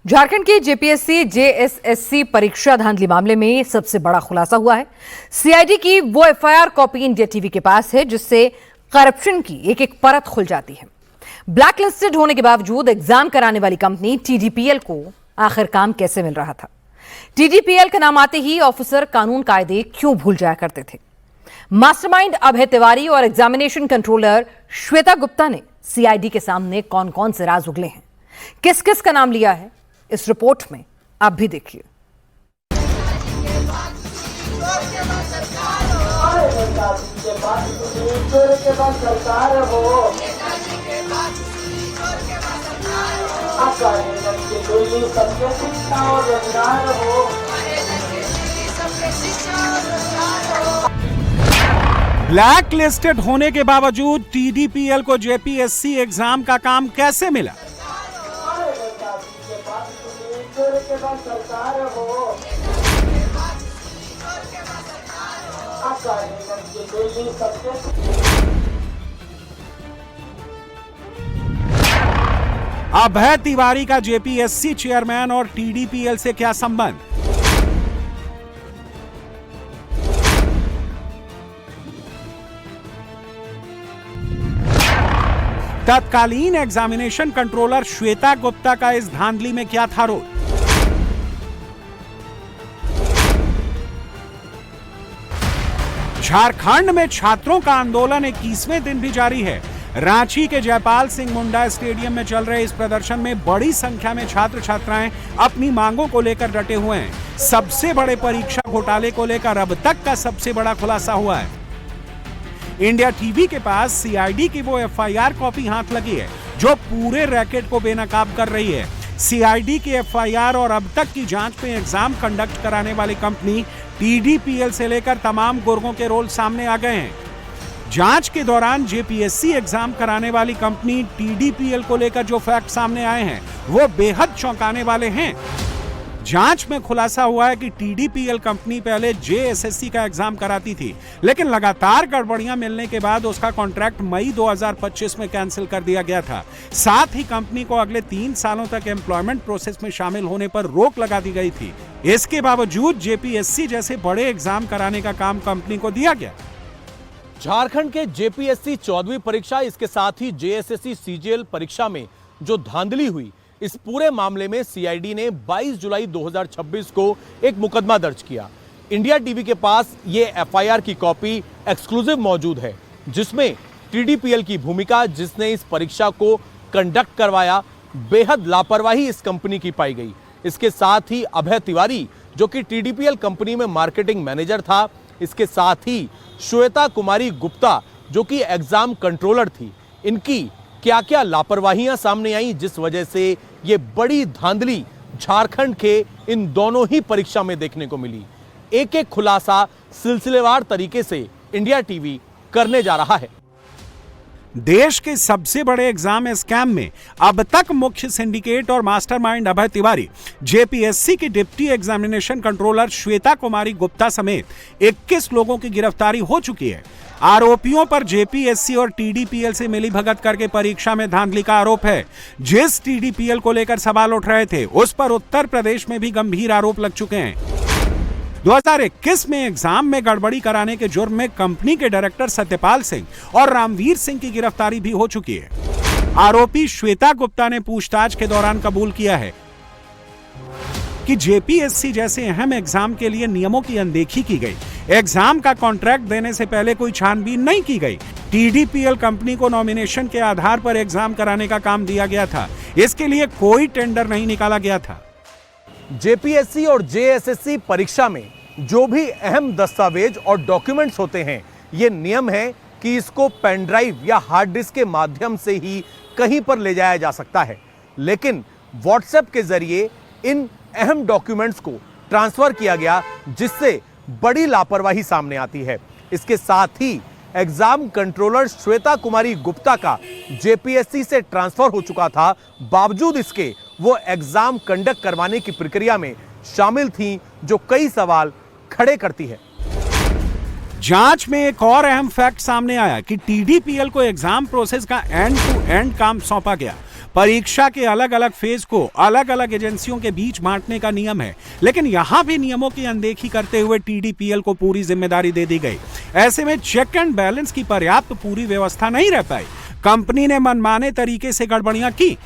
झारखंड की JPSC JSSC परीक्षा धांधली मामले में सबसे बड़ा खुलासा हुआ है। सीआईडी की वो एफआईआर कॉपी इंडिया टीवी के पास है जिससे करप्शन की एक एक परत खुल जाती है। ब्लैक लिस्टेड होने के बावजूद एग्जाम कराने वाली कंपनी टीडीपीएल को आखिर काम कैसे मिल रहा था? टीडीपीएल का नाम आते ही ऑफिसर कानून कायदे क्यों भूल जाया करते थे? मास्टरमाइंड अभय तिवारी और एग्जामिनेशन कंट्रोलर श्वेता गुप्ता ने सीआईडी के सामने कौन कौन से राज उगले हैं, किस किस का नाम लिया है, इस रिपोर्ट में आप भी देखिए। ब्लैक लिस्टेड होने के बावजूद टीडीपीएल को जेपीएससी एग्जाम का काम कैसे मिला? अभय तिवारी का जेपीएससी चेयरमैन और टीडीपीएल से क्या संबंध? तत्कालीन एग्जामिनेशन कंट्रोलर श्वेता गुप्ता का इस धांधली में क्या था रोल? झारखंड में छात्रों का आंदोलन 21वें दिन भी जारी है। रांची के जयपाल सिंह मुंडा स्टेडियम में चल रहे इस प्रदर्शन में बड़ी संख्या में छात्र छात्राएं अपनी मांगों को लेकर डटे हुए हैं। सबसे बड़े परीक्षा घोटाले को लेकर अब तक का सबसे बड़ा खुलासा हुआ है। इंडिया टीवी के पास सीआईडी की वो एफआईआर कॉपी हाथ लगी है जो पूरे रैकेट को बेनकाब कर रही है। सीआईडी की एफआईआर और अब तक की जांच में एग्जाम कंडक्ट कराने वाली कंपनी टीडीपीएल से लेकर तमाम गुर्गों के रोल सामने आ गए हैं। जांच के दौरान जेपीएससी एग्जाम कराने वाली कंपनी टीडीपीएल को लेकर जो फैक्ट सामने आए हैं वो बेहद चौंकाने वाले हैं। जांच में खुलासा हुआ है कि टीडीपीएल कंपनी पहले जेएसएससी का एग्जाम कराती थी, लेकिन लगातार गड़बड़ियां मिलने के बाद उसका कॉन्ट्रैक्ट मई 2025 में कैंसिल कर दिया गया था। साथ ही कंपनी को अगले 3 सालों तक एम्प्लॉयमेंट प्रोसेस में शामिल होने पर रोक लगा दी गई थी। इसके बावजूद जेपीएससी जैसे बड़े एग्जाम कराने का काम कंपनी को दिया गया। झारखंड के जेपीएससी 14वीं परीक्षा, इसके साथ ही जेएसएससी सीजीएल परीक्षा में जो धांधली हुई, इस पूरे मामले में सीआईडी ने 22 जुलाई 2026 को एक मुकदमा दर्ज किया। इंडिया टीवी के पास ये एफआईआर की कॉपी एक्सक्लूसिव मौजूद है जिसमें टीडीपीएल की भूमिका, जिसने इस परीक्षा को कंडक्ट करवाया, बेहद लापरवाही इस कंपनी की पाई गई। इसके साथ ही अभय तिवारी जो कि टीडीपीएल कंपनी में मार्केटिंग मैनेजर था, इसके साथ ही श्वेता कुमारी गुप्ता जो कि एग्जाम कंट्रोलर थी, इनकी क्या क्या लापरवाहियां सामने आई जिस वजह से ये बड़ी धांधली झारखंड के इन दोनों ही परीक्षा में देखने को मिली। एक एक खुलासा सिलसिलेवार तरीके से इंडिया टीवी करने जा रहा है। देश के सबसे बड़े एग्जाम स्कैम में अब तक मुख्य सिंडिकेट और मास्टरमाइंड अभय तिवारी, जेपीएससी की डिप्टी एग्जामिनेशन कंट्रोलर श्वेता कुमारी गुप्ता समेत 21 लोगों की गिरफ्तारी हो चुकी है। आरोपियों पर जेपीएससी और टीडीपीएल से मिलीभगत करके परीक्षा में धांधली का आरोप है। जिस टीडीपीएल को लेकर सवाल उठ रहे थे उस पर उत्तर प्रदेश में भी गंभीर आरोप लग चुके हैं। 2021 में एग्जाम में गड़बड़ी कराने के जुर्म में कंपनी के डायरेक्टर सत्यपाल सिंह और रामवीर सिंह की गिरफ्तारी भी हो चुकी है। आरोपी श्वेता गुप्ता ने पूछताछ के दौरान कबूल किया है कि जेपीएससी जैसे अहम एग्जाम के लिए नियमों की अनदेखी की गई। एग्जाम का कॉन्ट्रैक्ट देने से पहले कोई छानबीन नहीं की गई। टीडीपीएल कंपनी को नॉमिनेशन के आधार पर एग्जाम कराने का काम दिया गया था। इसके लिए कोई टेंडर नहीं निकाला गया था। जेपीएससी और जेएसएससी परीक्षा में जो भी अहम दस्तावेज और डॉक्यूमेंट्स होते हैं, ये नियम है कि इसको पेन ड्राइव या हार्ड डिस्क के माध्यम से ही कहीं पर ले जाया जा सकता है, लेकिन व्हाट्सएप के जरिए इन अहम डॉक्यूमेंट्स को ट्रांसफर किया गया जिससे बड़ी लापरवाही सामने आती है। इसके साथ ही एग्जाम कंट्रोलर श्वेता कुमारी गुप्ता का जेपीएससी से ट्रांसफर हो चुका था, बावजूद इसके वो एग्जाम कंडक्ट करवाने की प्रक्रिया में शामिल थी, जो कई सवाल खड़े करती है। जांच में एक और अहम फैक्ट सामने आया कि टीडीपीएल को एग्जाम प्रोसेस का एंड टू एंड काम सौंपा गया। परीक्षा के अलग अलग फेज को अलग अलग एजेंसियों के बीच बांटने का नियम है, लेकिन यहां भी नियमों की अनदेखी करते हुए TDPL को पूरी जिम्मेदारी दे दी गई। ऐसे में चेक एंड बैलेंस की पर्याप्त पूरी व्यवस्था नहीं रह पाई। कंपनी ने मनमाने तरीके से गड़बड़ियां की।